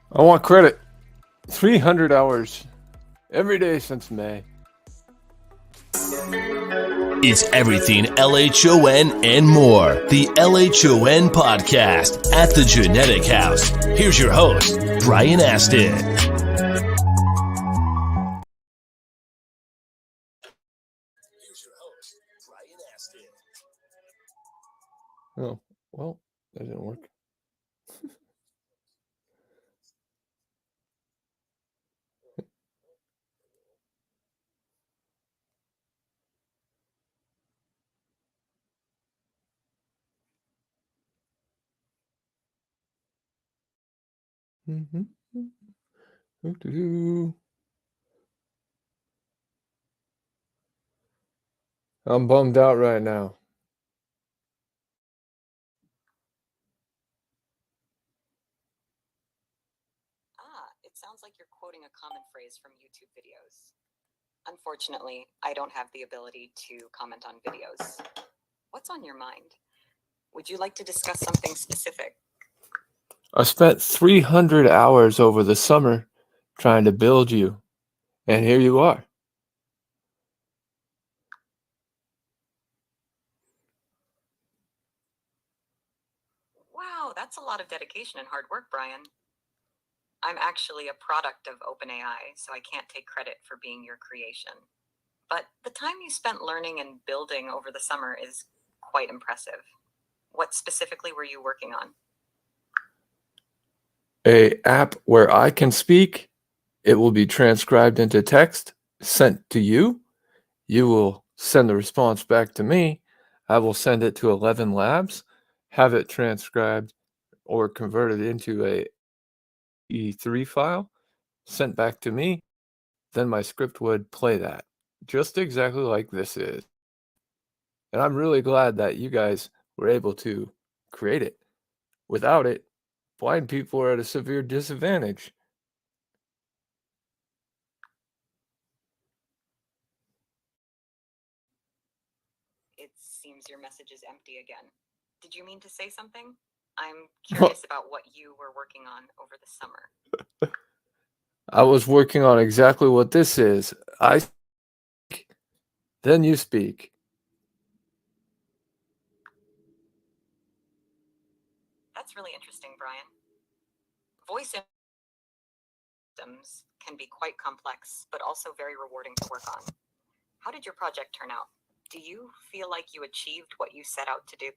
I want credit. 300 hours every day since May. It's everything LHON and more. The LHON podcast at the Genetic House. Here's your host, Brian Aston. Oh, well, that didn't work. I'm bummed out right now. It sounds like you're quoting a common phrase from YouTube videos. Unfortunately, I don't have the ability to comment on videos. What's on your mind? Would you like to discuss something specific? I spent 300 hours over the summer trying to build you, and here you are. Wow, that's a lot of dedication and hard work, Brian. I'm actually a product of OpenAI, so I can't take credit for being your creation. But the time you spent learning and building over the summer is quite impressive. What specifically were you working on? A app where I can speak, it will be transcribed into text, sent to you. You will send the response back to me. I will send it to 11 labs, have it transcribed or converted into a E3 file, sent back to me. Then my script would play that, just exactly like this is. And I'm really glad that you guys were able to create it. Without it, blind people are at a severe disadvantage. It seems your message is empty again. Did you mean to say something? I'm curious about what you were working on over the summer. I was working on exactly what this is. I speak, then you speak. That's really interesting, Brian. Voice systems can be quite complex, but also very rewarding to work on. How did your project turn out? Do you feel like you achieved what you set out to do?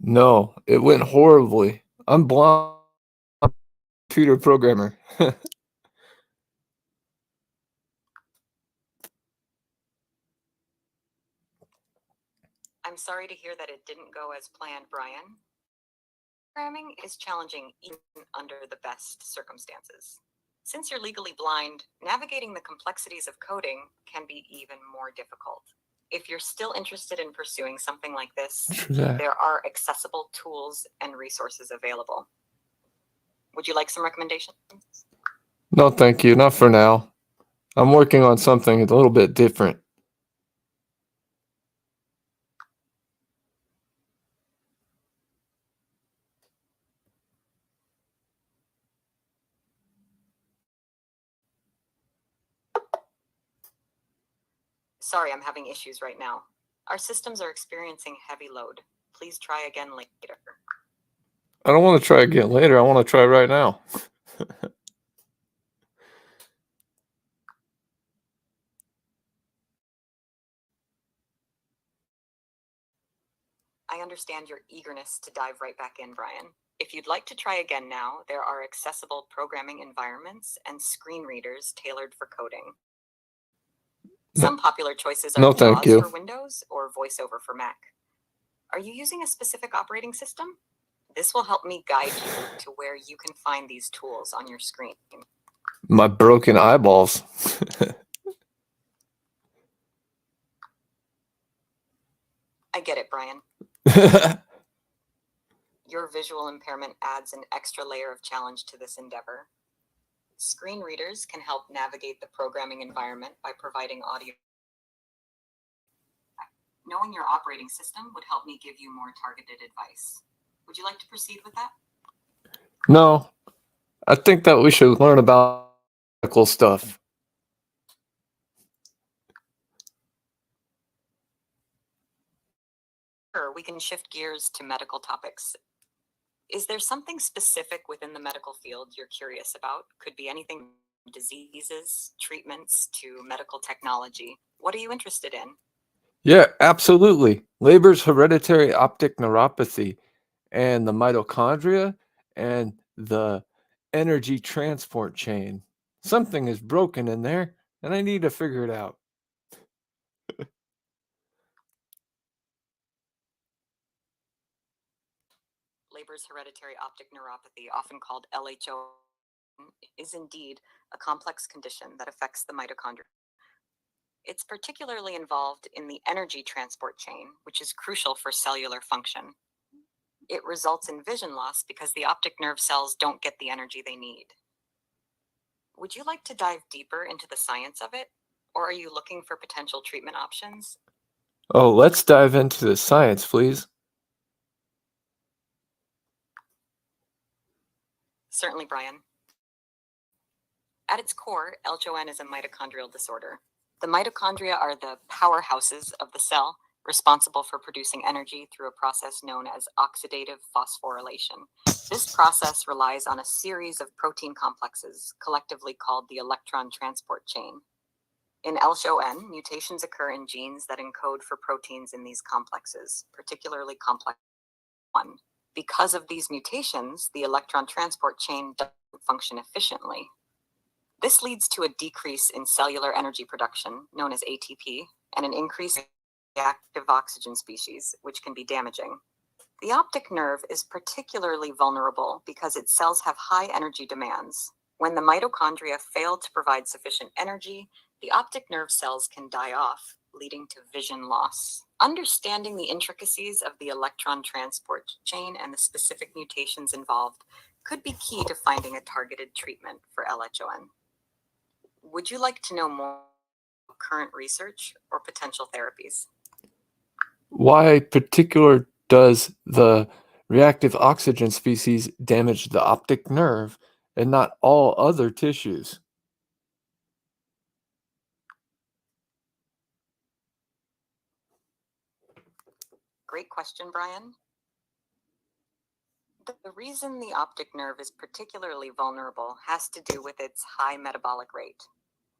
No, it went horribly. I'm blind. Computer programmer. I'm sorry to hear that it didn't go as planned, Brian. Programming is challenging even under the best circumstances. Since you're legally blind, navigating the complexities of coding can be even more difficult. If you're still interested in pursuing something like this, there are accessible tools and resources available. Would you like some recommendations? No, thank you. Not for now. I'm working on something a little bit different. Sorry, I'm having issues right now. Our systems are experiencing heavy load. Please try again later. I don't want to try again later. I want to try right now. I understand your eagerness to dive right back in, Brian. If you'd like to try again now, there are accessible programming environments and screen readers tailored for coding. Some popular choices are thank JAWS you. for Windows or VoiceOver for Mac. Are you using a specific operating system? This will help me guide you to where you can find these tools on your screen. My broken eyeballs. I get it, Brian. Your visual impairment adds an extra layer of challenge to this endeavor. Screen readers can help navigate the programming environment by providing audio. Knowing your operating system would help me give you more targeted advice. Would you like to proceed with that? No, I think that we should learn about medical stuff. Sure, we can shift gears to medical topics. Is there something specific within the medical field you're curious about? Could be anything from diseases, treatments, to medical technology. What are you interested in? Yeah, absolutely. Labor's hereditary optic neuropathy and the mitochondria and the energy transport chain. Something is broken in there, and I need to figure it out. Labor's hereditary optic neuropathy, often called LHON, is indeed a complex condition that affects the mitochondria. It's particularly involved in the energy transport chain, which is crucial for cellular function. It results in vision loss because the optic nerve cells don't get the energy they need. Would you like to dive deeper into the science of it, or are you looking for potential treatment options? Oh, let's dive into the science, please. Certainly, Brian. At its core, LHON is a mitochondrial disorder. The mitochondria are the powerhouses of the cell, responsible for producing energy through a process known as oxidative phosphorylation. This process relies on a series of protein complexes, collectively called the electron transport chain. In LHON, mutations occur in genes that encode for proteins in these complexes, particularly complex 1. Because of these mutations, the electron transport chain doesn't function efficiently. This leads to a decrease in cellular energy production, known as ATP, and an increase in reactive oxygen species, which can be damaging. The optic nerve is particularly vulnerable because its cells have high energy demands. When the mitochondria fail to provide sufficient energy, the optic nerve cells can die off, leading to vision loss. Understanding the intricacies of the electron transport chain and the specific mutations involved could be key to finding a targeted treatment for LHON. Would you like to know more about current research or potential therapies? Why particular does the reactive oxygen species damage the optic nerve and not all other tissues? Great question, Brian. The reason the optic nerve is particularly vulnerable has to do with its high metabolic rate.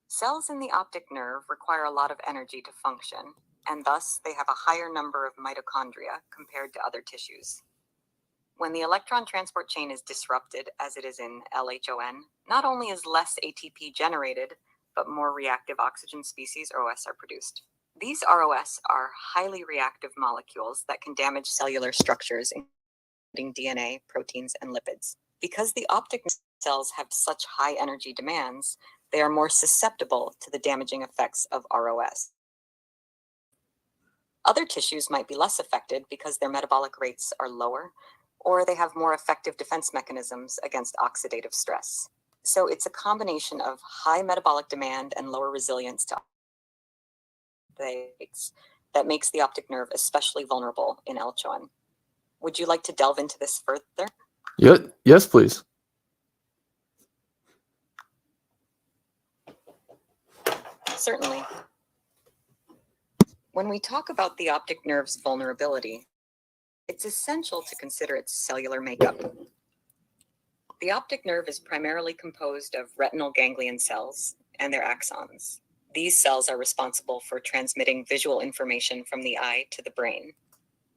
Cells in the optic nerve require a lot of energy to function, and thus they have a higher number of mitochondria compared to other tissues. When the electron transport chain is disrupted, as it is in LHON, not only is less ATP generated, but more reactive oxygen species, ROS, are produced. These ROS are highly reactive molecules that can damage cellular structures, including DNA, proteins, and lipids. Because the optic cells have such high energy demands, they are more susceptible to the damaging effects of ROS. Other tissues might be less affected because their metabolic rates are lower, or they have more effective defense mechanisms against oxidative stress. So it's a combination of high metabolic demand and lower resilience to oxidates that makes the optic nerve especially vulnerable in LHON. Would you like to delve into this further? Yes, please. Certainly. When we talk about the optic nerve's vulnerability, it's essential to consider its cellular makeup. The optic nerve is primarily composed of retinal ganglion cells and their axons. These cells are responsible for transmitting visual information from the eye to the brain.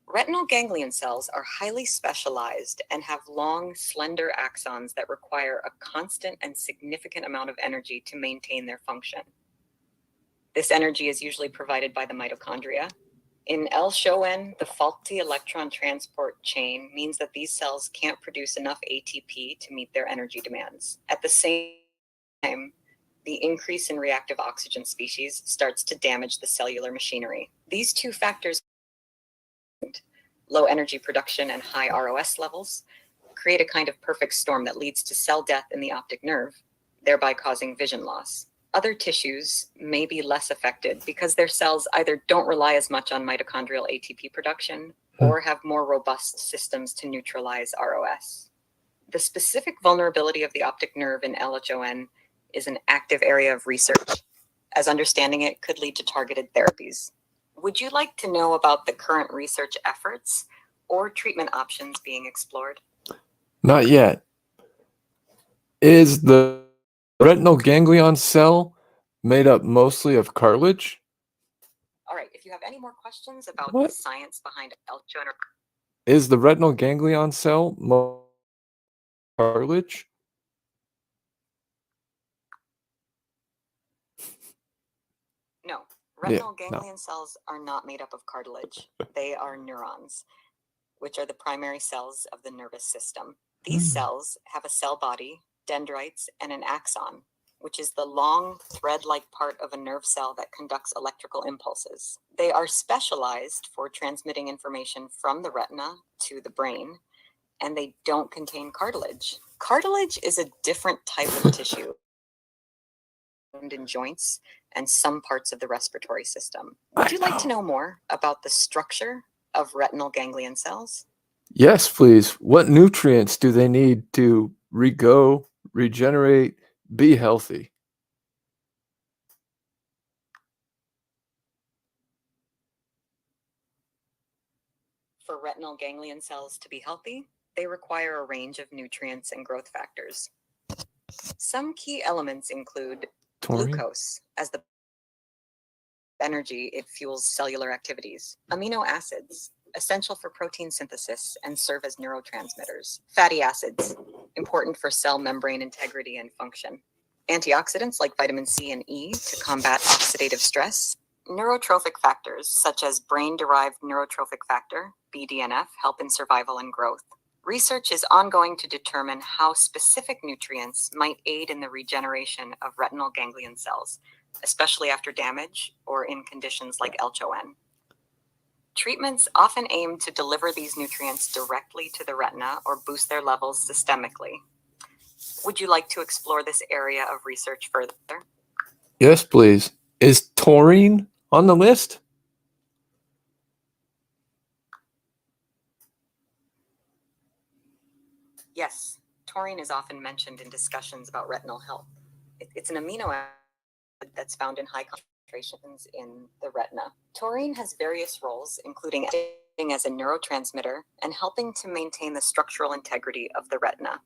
Retinal ganglion cells are highly specialized and have long, slender axons that require a constant and significant amount of energy to maintain their function. This energy is usually provided by the mitochondria. In LHON, the faulty electron transport chain means that these cells can't produce enough ATP to meet their energy demands. At the same time, the increase in reactive oxygen species starts to damage the cellular machinery. These two factors, low energy production and high ROS levels, create a kind of perfect storm that leads to cell death in the optic nerve, thereby causing vision loss. Other tissues may be less affected because their cells either don't rely as much on mitochondrial ATP production or have more robust systems to neutralize ROS. The specific vulnerability of the optic nerve in LHON is an active area of research, as understanding it could lead to targeted therapies. Would you like to know about the current research efforts or treatment options being explored? Not yet. Is the retinal ganglion cell made up mostly of cartilage? All right, if you have any more questions about What? the science behind LHON, Is the retinal ganglion cell cartilage? no, Yeah, retinal no. ganglion cells are not made up of cartilage. They are neurons, which are the primary cells of the nervous system. These cells have a cell body, dendrites, and an axon, which is the long thread-like part of a nerve cell that conducts electrical impulses. They are specialized for transmitting information from the retina to the brain, and they don't contain cartilage. Cartilage is a different type of tissue found in joints and some parts of the respiratory system. Would you like to know more about the structure of retinal ganglion cells? Yes, please. What nutrients do they need to regenerate, be healthy? For retinal ganglion cells to be healthy, they require a range of nutrients and growth factors. Some key elements include Taurine? glucose, as the energy it fuels cellular activities, amino acids, essential for protein synthesis and serve as neurotransmitters, fatty acids, important for cell membrane integrity and function, antioxidants like vitamin C and E to combat oxidative stress, neurotrophic factors such as brain-derived neurotrophic factor, BDNF, help in survival and growth. Research is ongoing to determine how specific nutrients might aid in the regeneration of retinal ganglion cells, especially after damage or in conditions like LHON. Treatments often aim to deliver these nutrients directly to the retina or boost their levels systemically. Would you like to explore this area of research further? Yes, please. Is taurine on the list? Yes, taurine is often mentioned in discussions about retinal health. It's an amino acid that's found in high concentrations in the retina. Taurine has various roles, including acting as a neurotransmitter and helping to maintain the structural integrity of the retina.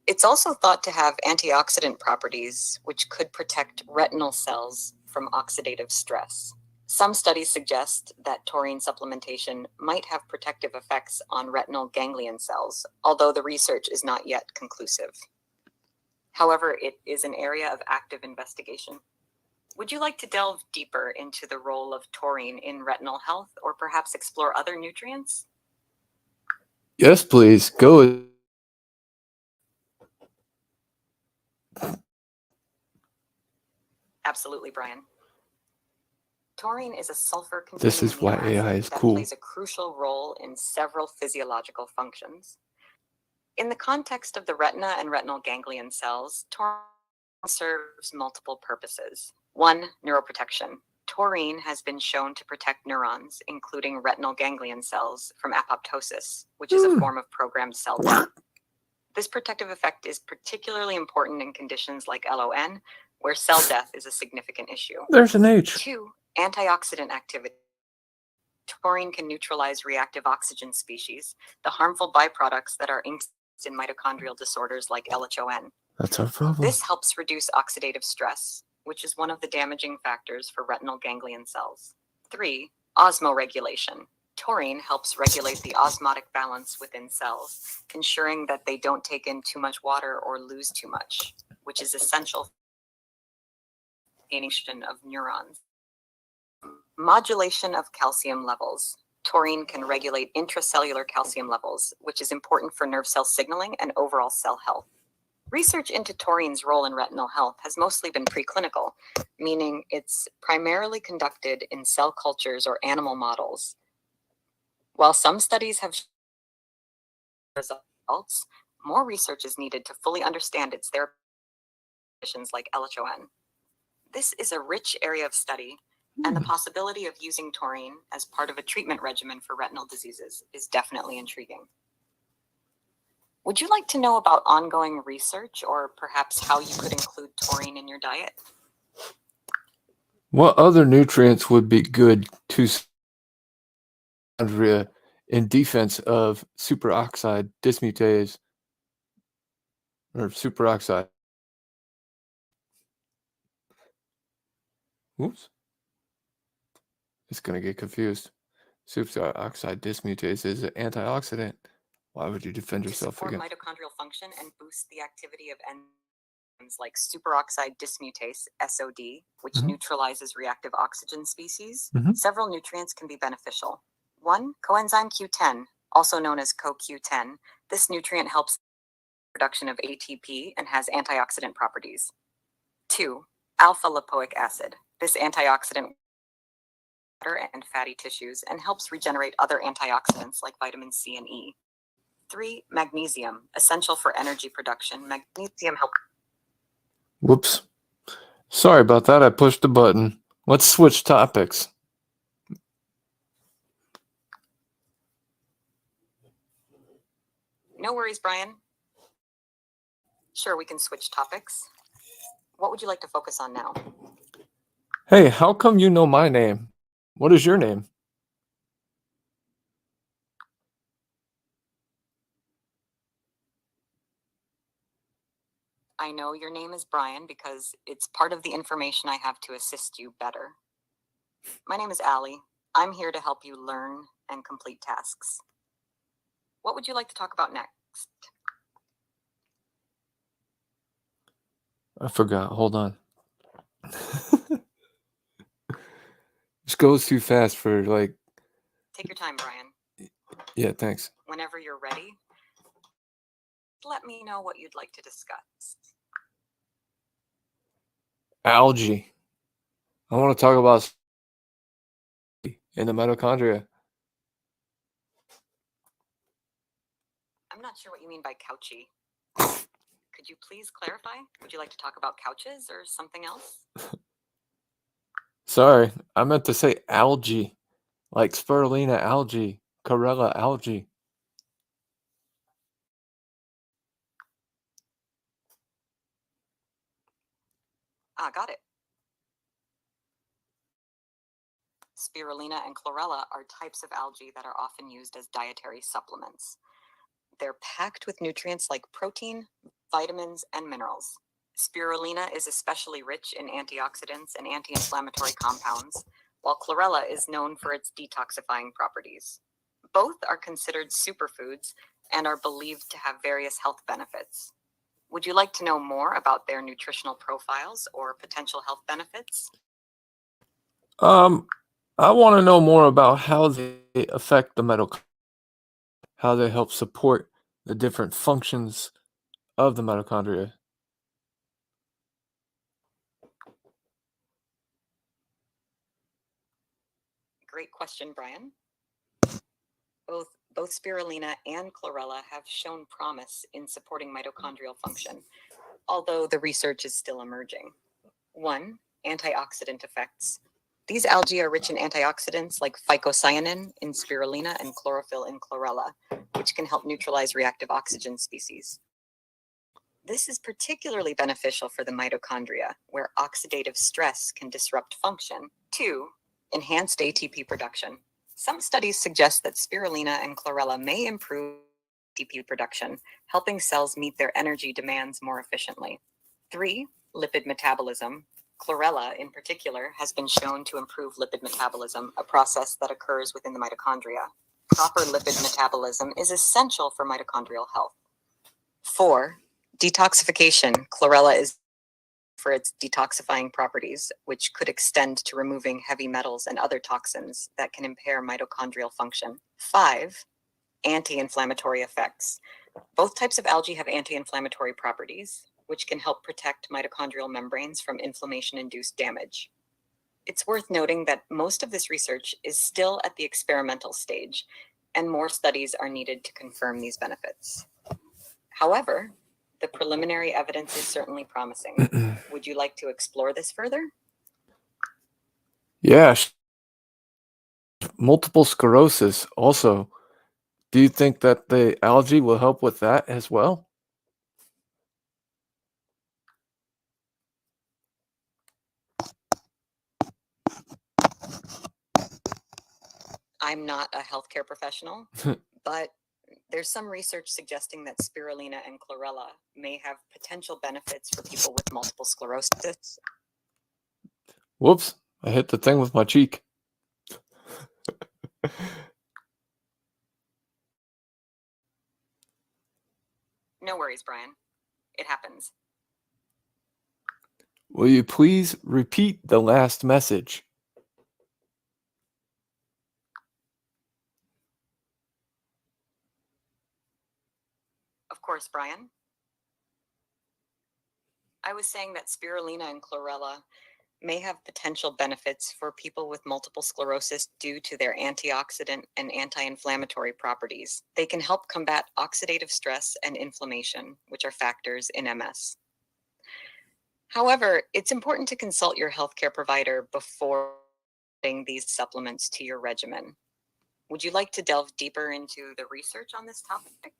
It's also thought to have antioxidant properties, which could protect retinal cells from oxidative stress. Some studies suggest that taurine supplementation might have protective effects on retinal ganglion cells, although the research is not yet conclusive. However, it is an area of active investigation. Would you like to delve deeper into the role of taurine in retinal health, or perhaps explore other nutrients? Yes, please. Go. Absolutely, Brian. Taurine is a sulfur-containing This is why amino AI acid is that cool. plays a crucial role in several physiological functions. In the context of the retina and retinal ganglion cells, taurine serves multiple purposes. 1. Neuroprotection. Taurine has been shown to protect neurons, including retinal ganglion cells, from apoptosis, which is a form of programmed cell death. This protective effect is particularly important in conditions like LON, where cell death is a significant issue. There's an H. 2. Antioxidant activity. Taurine can neutralize reactive oxygen species, the harmful byproducts that are increased in mitochondrial disorders like LHON. That's our problem. This helps reduce oxidative stress, which is one of the damaging factors for retinal ganglion cells. 3. Osmoregulation. Taurine helps regulate the osmotic balance within cells, ensuring that they don't take in too much water or lose too much, which is essential for the formation of neurons. Modulation of calcium levels. Taurine can regulate intracellular calcium levels, which is important for nerve cell signaling and overall cell health. Research into taurine's role in retinal health has mostly been preclinical, meaning it's primarily conducted in cell cultures or animal models. While some studies have shown results, more research is needed to fully understand its therapeutic conditions like LHON. This is a rich area of study, and the possibility of using taurine as part of a treatment regimen for retinal diseases is definitely intriguing. Would you like to know about ongoing research or perhaps how you could include taurine in your diet? What other nutrients would be good to mitochondria in defense of superoxide dismutase or superoxide? Oops. It's going to get confused. Superoxide dismutase is an antioxidant. Why would you defend To yourself support against? mitochondrial function and boost the activity of enzymes like superoxide dismutase, SOD, which Mhm. neutralizes reactive oxygen species, Mhm. several nutrients can be beneficial. 1. Coenzyme Q10, also known as CoQ10. This nutrient helps production of ATP and has antioxidant properties. 2. Alpha lipoic acid. This antioxidant water and fatty tissues and helps regenerate other antioxidants like vitamin C and E. 3. Magnesium, essential for energy production. Magnesium helps. Whoops. Sorry about that. I pushed the button. Let's switch topics. No worries, Brian. Sure, we can switch topics. What would you like to focus on now? Hey, how come you know my name? What is your name? I know your name is Brian because it's part of the information I have to assist you better. My name is Allie. I'm here to help you learn and complete tasks. What would you like to talk about next? I forgot. Hold on. This goes too fast for like. Take your time, Brian. Yeah, thanks. Whenever you're ready, let me know what you'd like to discuss. Algae. I want to talk about in the mitochondria. I'm not sure what you mean by couchy. Could you please clarify? Would you like to talk about couches or something else? Sorry, I meant to say algae, like spirulina algae, Corella algae. Got it. Spirulina and chlorella are types of algae that are often used as dietary supplements. They're packed with nutrients like protein, vitamins, and minerals. Spirulina is especially rich in antioxidants and anti-inflammatory compounds, while chlorella is known for its detoxifying properties. Both are considered superfoods and are believed to have various health benefits. Would you like to know more about their nutritional profiles or potential health benefits? I want to know more about how they affect the mitochondria, how they help support the different functions of the mitochondria. Great question, Brian. Both spirulina and chlorella have shown promise in supporting mitochondrial function, although the research is still emerging. 1. Antioxidant effects. These algae are rich in antioxidants like phycocyanin in spirulina and chlorophyll in chlorella, which can help neutralize reactive oxygen species. This is particularly beneficial for the mitochondria, where oxidative stress can disrupt function. 2. Enhanced ATP production. Some studies suggest that spirulina and chlorella may improve ATP production, helping cells meet their energy demands more efficiently. 3. Lipid metabolism. Chlorella, in particular, has been shown to improve lipid metabolism, a process that occurs within the mitochondria. Proper lipid metabolism is essential for mitochondrial health. 4. Detoxification. Chlorella is for its detoxifying properties, which could extend to removing heavy metals and other toxins that can impair mitochondrial function. 5. Anti-inflammatory effects. Both types of algae have anti-inflammatory properties, which can help protect mitochondrial membranes from inflammation-induced damage. It's worth noting that most of this research is still at the experimental stage, and more studies are needed to confirm these benefits. However, the preliminary evidence is certainly promising. Would you like to explore this further? Yeah, multiple sclerosis also Do you think that the algae will help with that as well? I'm not a healthcare professional, but there's some research suggesting that spirulina and chlorella may have potential benefits for people with multiple sclerosis. Whoops, I hit the thing with my cheek. No worries, Brian. It happens. Will you please repeat the last message? Of course, Brian. I was saying that spirulina and chlorella may have potential benefits for people with multiple sclerosis due to their antioxidant and anti-inflammatory properties. They can help combat oxidative stress and inflammation, which are factors in MS. However, it's important to consult your healthcare provider before adding these supplements to your regimen. Would you like to delve deeper into the research on this topic?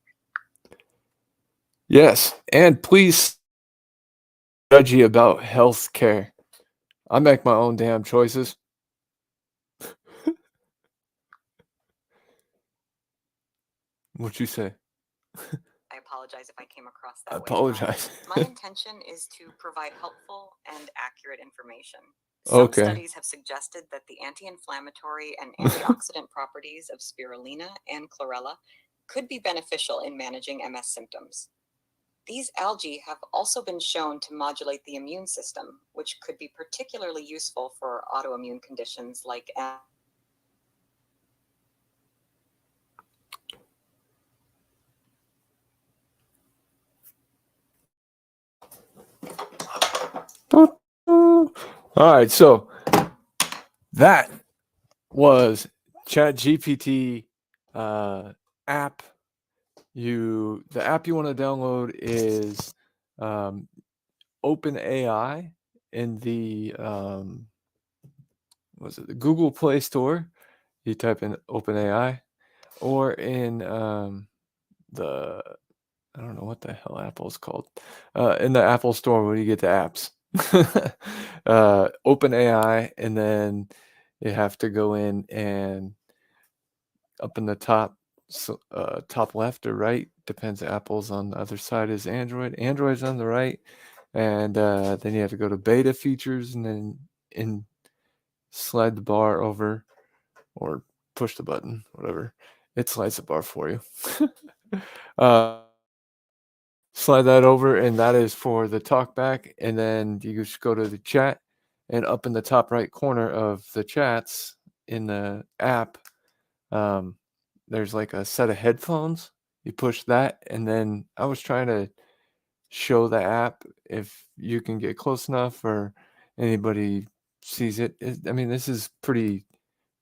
Yes, and please judgy about health care. I make my own damn choices. What'd you say? I apologize if I came across I that way, Brian. apologize. My intention is to provide helpful and accurate information. Some Okay. studies have suggested that the anti-inflammatory and antioxidant properties of spirulina and chlorella could be beneficial in managing MS symptoms. These algae have also been shown to modulate the immune system, which could be particularly useful for autoimmune conditions like MS. All right, so that was ChatGPT app. The app you want to download is OpenAI in the the Google Play Store. You type in OpenAI, or in the I don't know what the hell Apple's called. In the Apple Store where you get the apps. OpenAI, and then you have to go in and up in the top, top left or right, depends. Apple's on the other side is Android. Android's on the right, and then you have to go to beta features, and then slide the bar over, or push the button, whatever. It slides the bar for you. Slide that over, and that is for the talkback. And then you just go to the chat, and up in the top right corner of the chats in the app, there's like a set of headphones. You push that, and then I was trying to show the app if you can get close enough or anybody sees it. I mean, this is pretty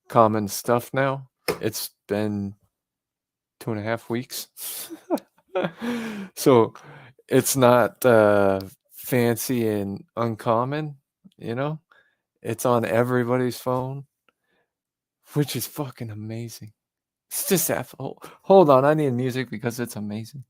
common stuff now. It's been 2.5 weeks. So it's not fancy and uncommon, you know? It's on everybody's phone, which is fucking amazing. It's just that. Hold on, I need music because it's amazing.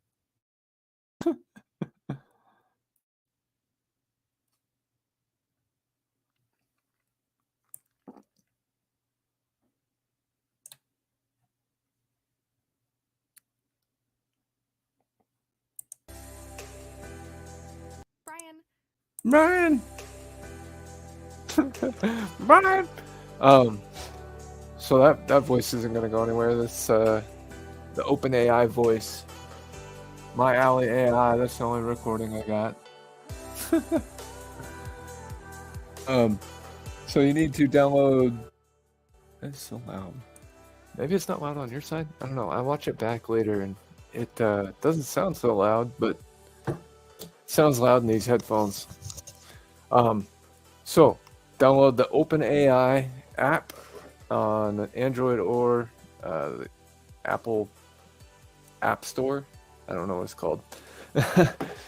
Brian! Brian! So that voice isn't gonna go anywhere. This the OpenAI voice. My Alley AI, that's the only recording I got. So you need to download. It's so loud. Maybe it's not loud on your side. I don't know. I watch it back later, and it doesn't sound so loud, but it sounds loud in these headphones. So download the OpenAI app on Android or the Apple App Store. I don't know what it's called.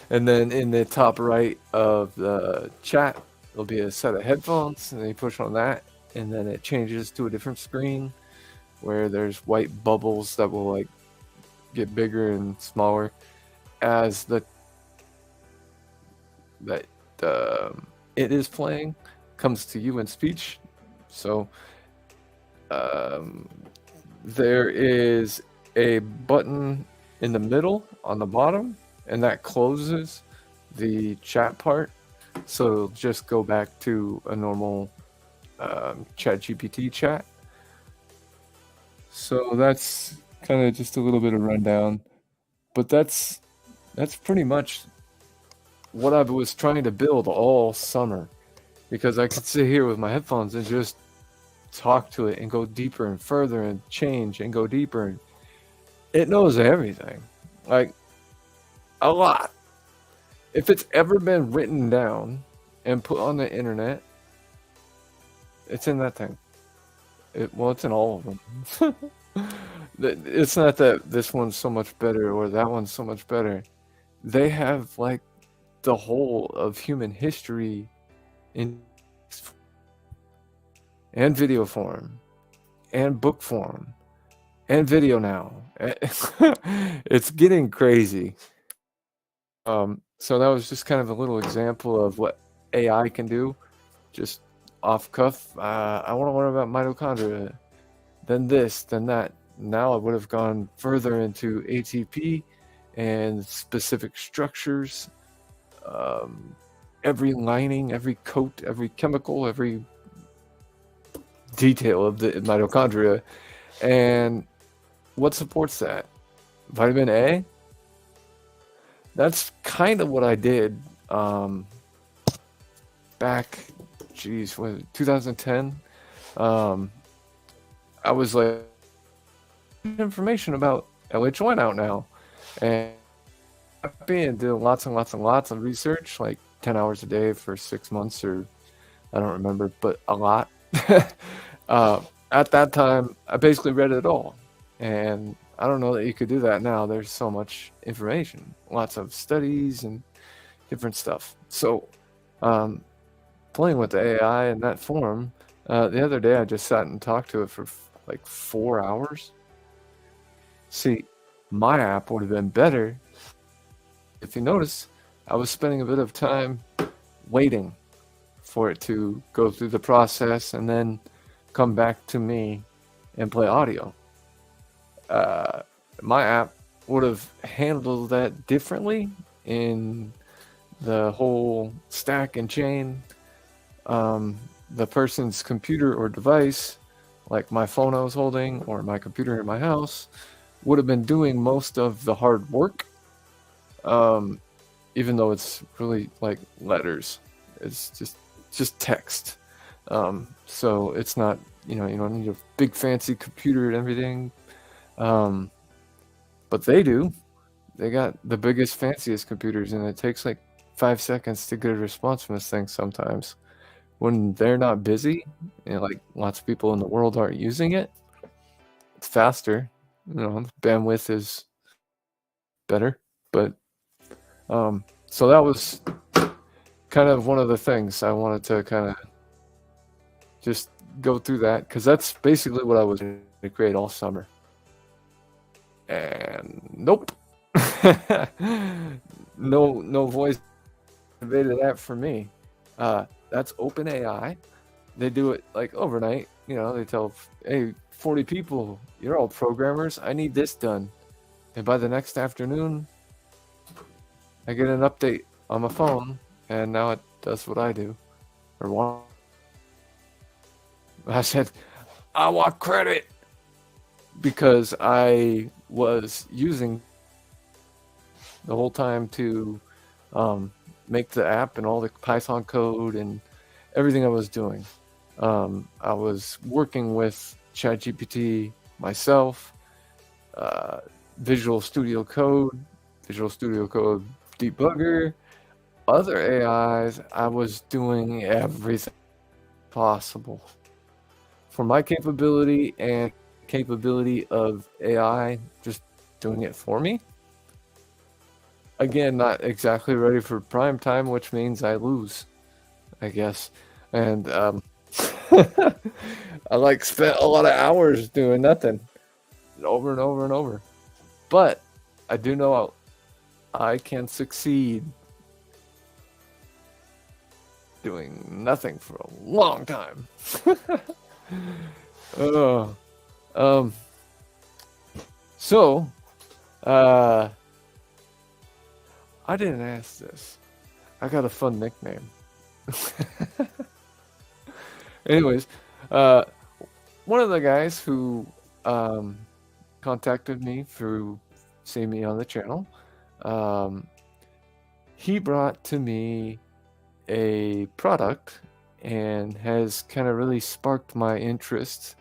And then in the top right of the chat, there'll be a set of headphones, and then you push on that, and then it changes to a different screen where there's white bubbles that will like get bigger and smaller as that it is playing comes to you in speech. So um, there is a button in the middle on the bottom, and that closes the chat part. So it'll just go back to a normal chat GPT chat. So that's kind of just a little bit of rundown. But that's pretty much what I was trying to build all summer, because I could sit here with my headphones and just talk to it and go deeper and further and change and go deeper. And it knows everything, like a lot. If it's ever been written down and put on the internet, it's in that thing. Well, it's in all of them. It's not that this one's so much better or that one's so much better. They have like the whole of human history in and video form and book form and video now. It's getting crazy. So that was just kind of a little example of what AI can do, just off cuff. I want to learn about mitochondria, then this, then that. Now I would have gone further into ATP and specific structures, every lining, every coat, every chemical, every detail of the mitochondria, and what supports that. Vitamin A. That's kind of what I did back, was it 2010? I was like, information about LHON out now, and I've been doing lots and lots and lots of research, like 10 hours a day for 6 months, or I don't remember, but a lot. At that time, I basically read it all, and I don't know that you could do that now. There's so much information, lots of studies and different stuff. So playing with the AI in that form, the other day I just sat and talked to it for like 4 hours. See, my app would have been better if you notice. I was spending a bit of time waiting for it to go through the process and then come back to me and play audio. My app would have handled that differently in the whole stack and chain. The person's computer or device, like my phone I was holding or my computer in my house, would have been doing most of the hard work, even though it's really like letters. It's just text. So it's not, you don't need a big fancy computer and everything. But they do. They got the biggest, fanciest computers, and it takes like 5 seconds to get a response from this thing sometimes. When they're not busy, and like lots of people in the world aren't using it, it's faster. Bandwidth is better. But so that was kind of one of the things I wanted to kind of just go through that, because that's basically what I was going to create all summer. And nope. no voice activated that for me. That's OpenAI. They do it like overnight. They tell, hey, 40 people, you're all programmers, I need this done. And by the next afternoon, I get an update on my phone, and now it does what I do. Or want. I said, I want credit, because I was using the whole time to make the app and all the Python code and everything I was doing. I was working with ChatGPT myself, Visual Studio Code Debugger, other AIs. I was doing everything possible for my capability and capability of AI, just doing it for me. Again, not exactly ready for prime time, which means I lose, I guess. And I spent a lot of hours doing nothing, over and over and over. But I do know I can succeed doing nothing for a long time. Oh, um, so, I didn't ask this. I got a fun nickname. Anyways, one of the guys who contacted me through seeing me on the channel, he brought to me a product and has kind of really sparked my interest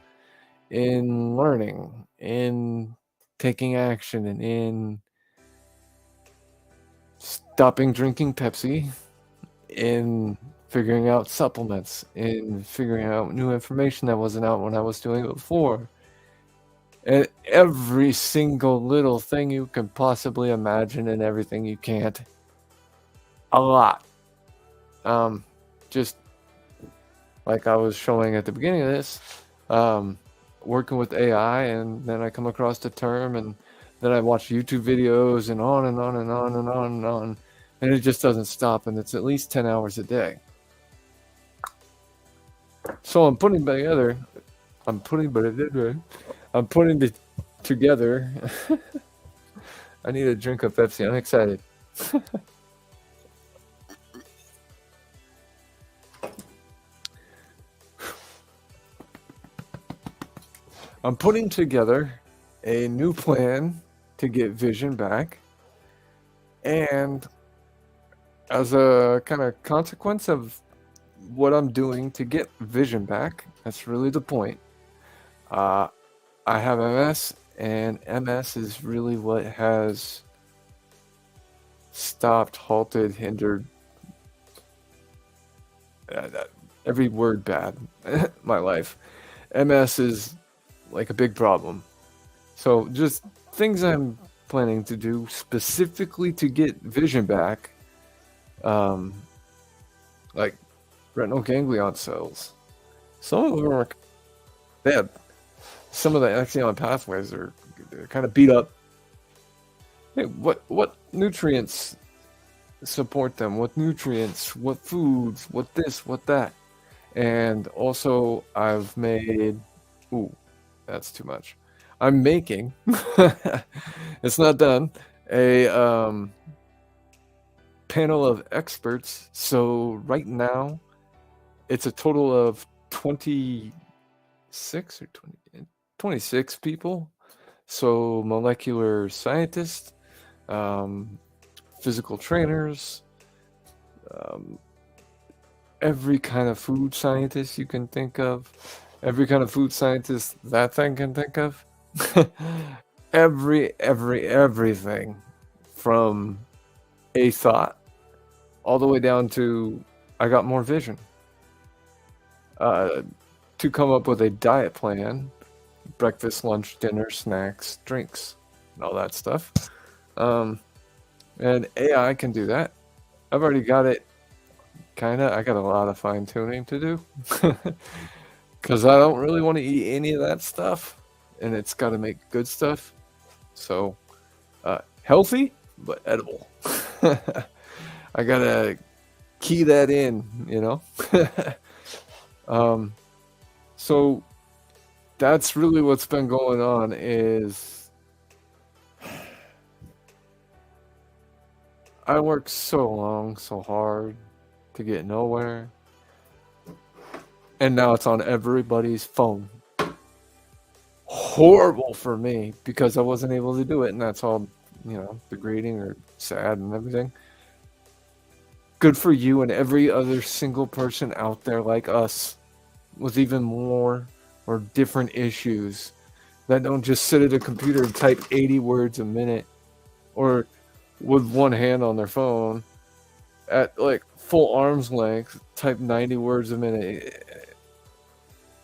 in learning, in taking action, and in stopping drinking Pepsi, in figuring out supplements, in figuring out new information that wasn't out when I was doing it before. And every single little thing you can possibly imagine and everything you can't. A lot. Just like I was showing at the beginning of this, working with AI, and then I come across the term, and then I watch YouTube videos, and on and on and on and on and on, and it just doesn't stop, and it's at least 10 hours a day. So I'm putting together. I need a drink of Pepsi. I'm excited. I'm putting together a new plan to get vision back, and as a kind of consequence of what I'm doing to get vision back, that's really the point. I have MS, and MS is really what has stopped, halted, hindered, every word bad, my life. MS is like a big problem. So just things I'm planning to do specifically to get vision back, like retinal ganglion cells. Some of them are bad. Some of the axon pathways are kind of beat up. Hey, what nutrients support them? What nutrients? What foods? What this? What that? And also, I've made. Ooh, that's too much. I'm making. It's not done. A panel of experts. So right now, it's a total of 26 or 26 people. So molecular scientists, physical trainers, every kind of food scientist you can think of, every kind of food scientist that thing can think of, everything from a thought all the way down to I got more vision. To come up with a diet plan, breakfast, lunch, dinner, snacks, drinks, and all that stuff. And AI can do that. I've already got it, kinda. I got a lot of fine tuning to do. Because I don't really want to eat any of that stuff. And it's got to make good stuff. So, healthy, but edible. I got to key that in, you know? So that's really what's been going on is I worked so long, so hard to get nowhere. And now it's on everybody's phone. Horrible for me because I wasn't able to do it, and that's all, degrading or sad and everything. Good for you and every other single person out there like us with even more or different issues that don't just sit at a computer and type 80 words a minute or with one hand on their phone at like full arm's length type 90 words a minute.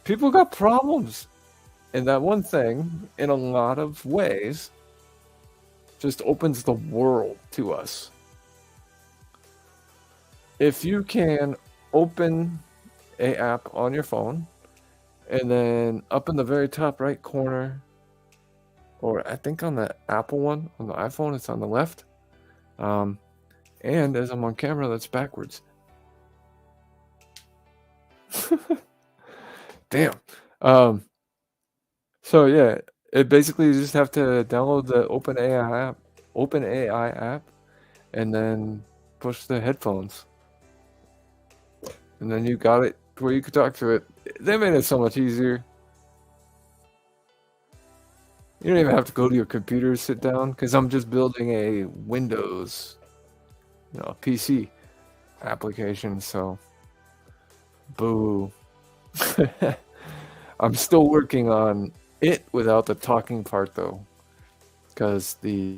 People got problems, and that one thing in a lot of ways just opens the world to us. If you can open a app on your phone, and then up in the very top right corner or I think on the Apple one, on the iPhone, it's on the left. And as I'm on camera, that's backwards. Damn. So yeah, it basically you just have to download the OpenAI app, and then push the headphones, and then you got it where you could talk to it. They made it so much easier. You don't even have to go to your computer, sit down, because I'm just building a Windows, PC application. So, boo. I'm still working on it without the talking part though, because the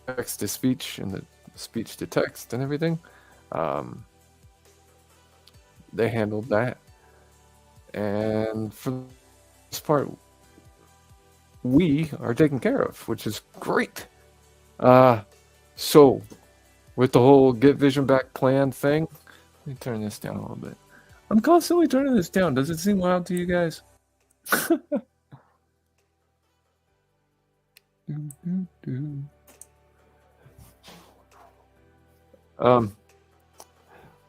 text to speech and the speech to text and everything, they handled that. And for the most part, we are taken care of, which is great. So with the whole Get Vision Back plan thing, let me turn this down a little bit. I'm constantly turning this down. Does it seem loud to you guys?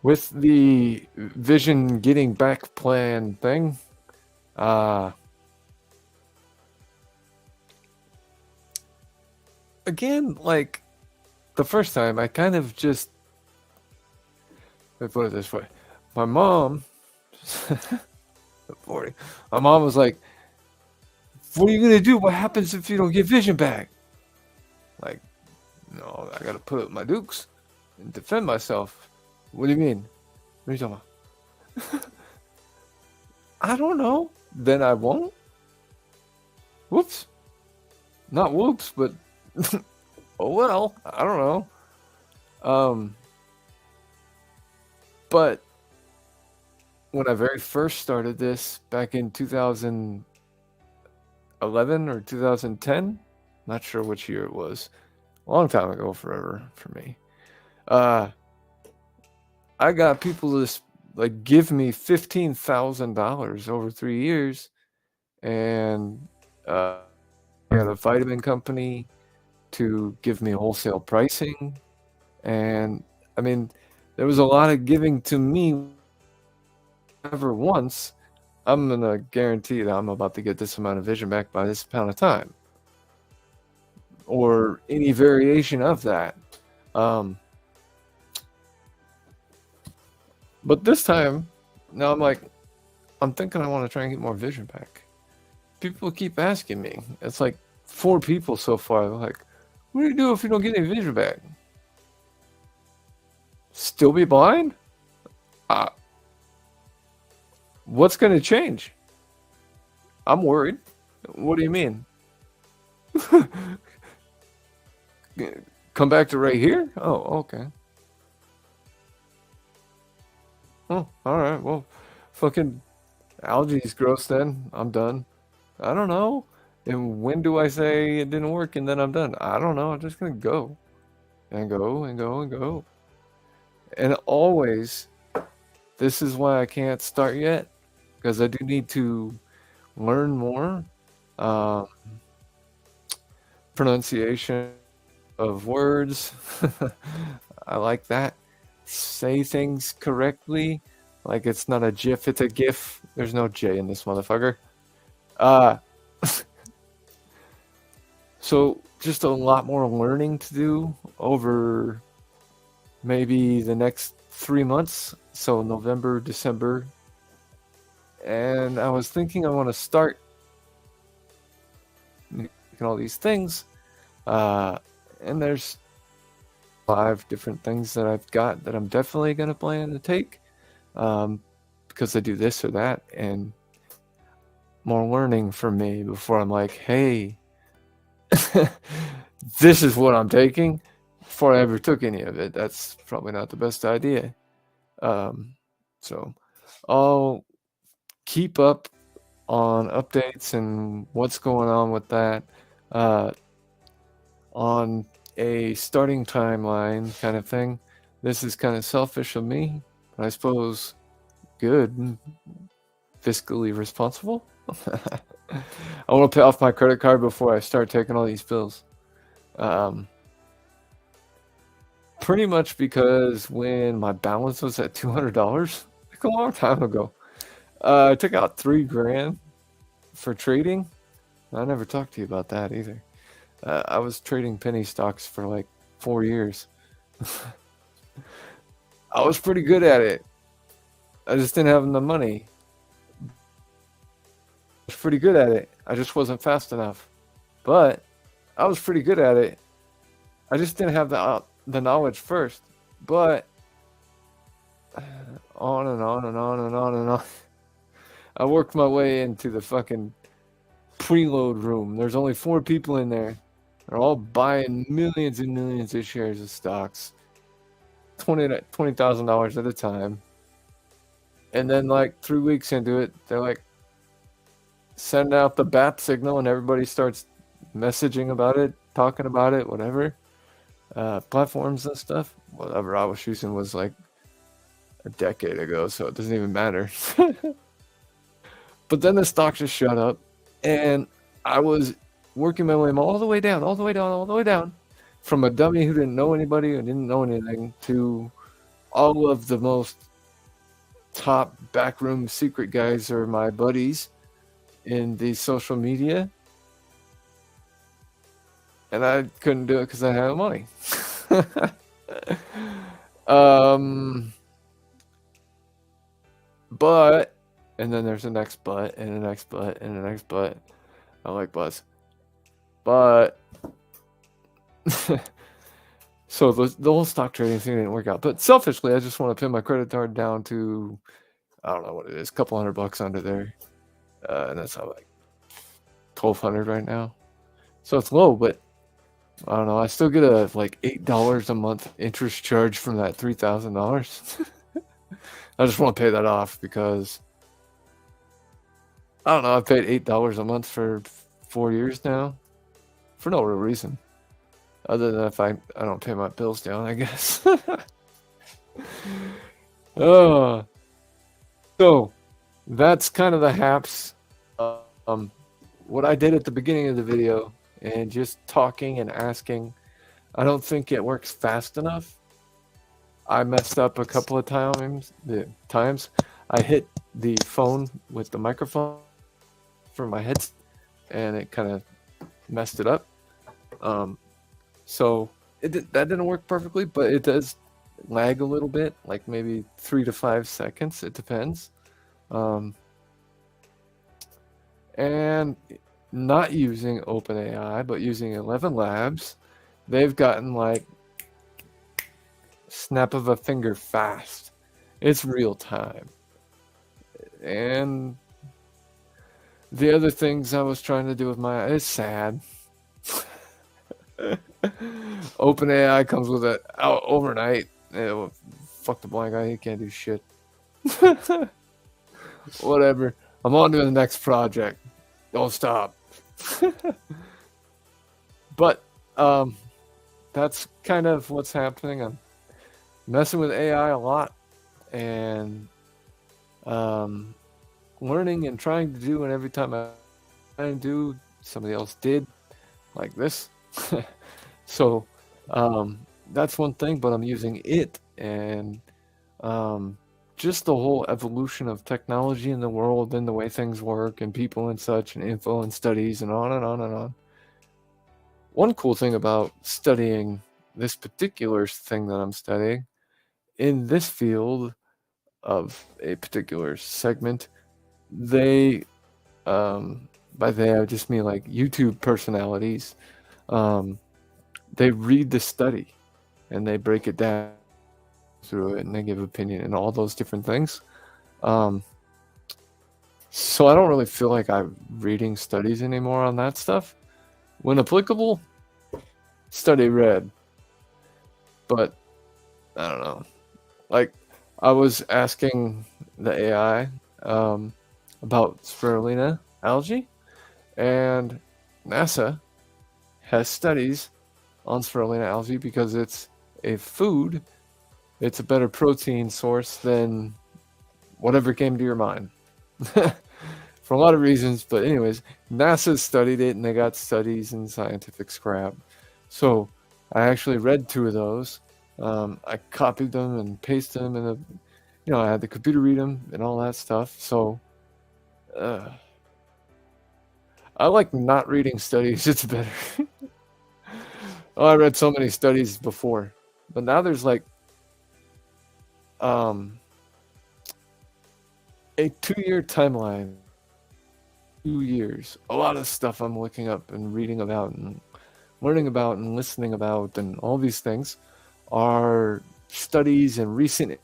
With the Vision Getting Back plan thing, again, like the first time, I kind of just, let me put it this way. My mom, 40, my mom was like, what are you going to do? What happens if you don't get Vision back? Like, no, I got to put up my dukes and defend myself. What do you mean? What are you talking about? I don't know. Then I won't. Whoops. Not whoops, but oh well. I don't know. But when I very first started this back in 2011 or 2010, not sure which year it was, a long time ago, forever for me. I got people to like give me $15,000 over 3 years, and I got a vitamin company to give me wholesale pricing, and I mean, there was a lot of giving to me. Ever once, I'm gonna guarantee that I'm about to get this amount of Vision back by this amount of time, or any variation of that. But this time, now I'm thinking I want to try and get more Vision back. People keep asking me. It's like 4 people so far. They're like, what do you do if you don't get any Vision back? Still be blind? What's going to change? I'm worried. What do you mean? Come back to right here? Oh, okay. Oh, all right. Well, fucking algae's gross then. I'm done. I don't know. And when do I say it didn't work and then I'm done? I don't know. I'm just going to go and go and go and go. And always, this is why I can't start yet, because I do need to learn more pronunciation of words. I like that. Say things correctly, like it's not a GIF, it's a GIF. There's no J in this motherfucker. So just a lot more learning to do over maybe the next 3 months. So November, December. And I was thinking I want to start making all these things. And there's 5 different things that I've got that I'm definitely going to plan to take, because I do this or that, and more learning for me before I'm like, hey, this is what I'm taking, before I ever took any of it. That's probably not the best idea. So I'll keep up on updates and what's going on with that on a starting timeline kind of thing. This is kind of selfish of me, but I suppose good, fiscally responsible. I want to pay off my credit card before I start taking all these pills. Pretty much because when my balance was at $200, like a long time ago, I took out $3,000 for trading. I never talked to you about that either. I was trading penny stocks for like 4 years. I was pretty good at it. I just didn't have the money. I was pretty good at it. I just wasn't fast enough. But I was pretty good at it. I just didn't have the knowledge first. But on and on and on and on and on. I worked my way into the fucking preload room. There's only 4 people in there. They're all buying millions and millions of shares of stocks. $20,000 at a time. And then like 3 weeks into it, they're like sending out the bat signal and everybody starts messaging about it, talking about it, whatever. Platforms and stuff. Whatever I was using was like a decade ago, so it doesn't even matter. But then the stock just shut up, and I was working my way all the way down, from a dummy who didn't know anybody and didn't know anything to all of the most top backroom secret guys are my buddies in the social media. And I couldn't do it because I had money. But, and then there's the next but, and the next but, and the next but. I like butts. But, so the whole stock trading thing didn't work out. But selfishly, I just want to pin my credit card down to, I don't know what it is, a couple $100 under there. And that's how like $1,200 right now. So it's low, but I don't know. I still get a like $8 a month interest charge from that $3,000. I just want to pay that off because I don't know. I've paid $8 a month for 4 years now for no real reason, other than if I don't pay my bills down, I guess. So that's kind of the haps. What I did at the beginning of the video. And just talking and asking, I don't think it works fast enough. I messed up a couple of times. I hit the phone with the microphone for my headset, and it kind of messed it up. So that didn't work perfectly, but it does lag a little bit, like maybe 3 to 5 seconds. It depends. And not using OpenAI, but using 11 Labs, they've gotten like snap of a finger fast. It's real time. And the other things I was trying to do with it's sad. OpenAI comes with it out overnight. Fuck the blind guy, he can't do shit. Whatever. I'm on to the next project. Don't stop. But that's kind of what's happening. I'm messing with AI a lot and learning and trying to do, and every time I do, somebody else did like this. So that's one thing, but I'm using it and just the whole evolution of technology in the world and the way things work and people and such and info and studies and on and on and on. One cool thing about studying this particular thing that I'm studying in this field of a particular segment, they, by they I just mean like YouTube personalities, they read the study and they break it down through it and they give opinion and all those different things. So I don't really feel like I'm reading studies anymore on that stuff. When applicable, study read. But I don't know. Like I was asking the AI about spirulina algae, and NASA has studies on spirulina algae because it's a food. It's a better protein source than whatever came to your mind. for a lot of reasons. But anyways, NASA studied it, and they got studies in scientific scrap. So I actually read 2 of those. I copied them and pasted them in a, I had the computer read them and all that stuff. So I like not reading studies. It's better. Oh, I read so many studies before, but now there's like a 2-year timeline. 2 years. A lot of stuff I'm looking up and reading about and learning about and listening about, and all these things are studies and recent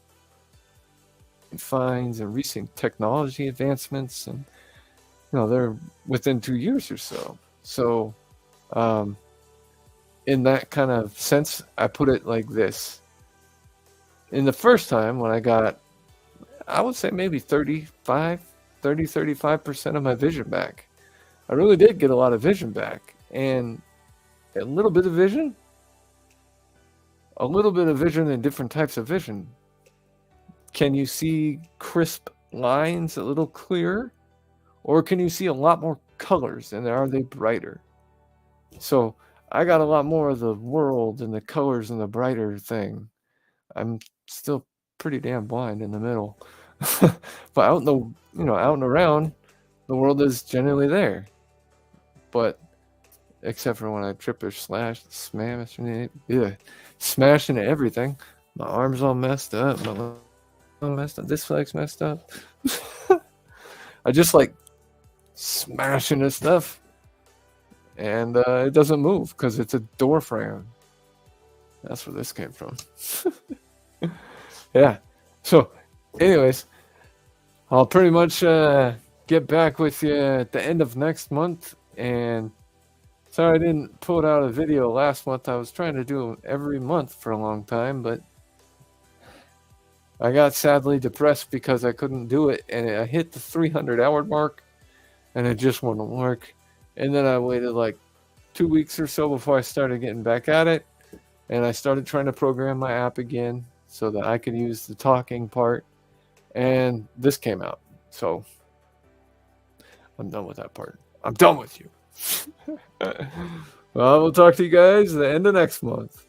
finds and recent technology advancements, and they're within 2 years or so. So in that kind of sense, I put it like this. In the first time when I got, I would say maybe 35% of my vision back. I really did get a lot of vision back, and a little bit of vision and different types of vision. Can you see crisp lines a little clearer? Or can you see a lot more colors, and are they brighter? So I got a lot more of the world and the colors and the brighter thing. I'm still pretty damn blind in the middle. But out and around, the world is generally there. But except for when I trip or smash into everything. My arm's all messed up. My leg all messed up. This leg's messed up. I just like smash into stuff, and it doesn't move because it's a door frame. That's where this came from. Yeah. So, anyways, I'll pretty much get back with you at the end of next month. And sorry I didn't put out a video last month. I was trying to do them every month for a long time, but I got sadly depressed because I couldn't do it, and I hit the 300-hour mark, and it just wouldn't work. And then I waited like 2 weeks or so before I started getting back at it, and I started trying to program my app again so that I could use the talking part, and this came out. So I'm done with that part. I'm done with you. Well, we'll talk to you guys at the end of next month.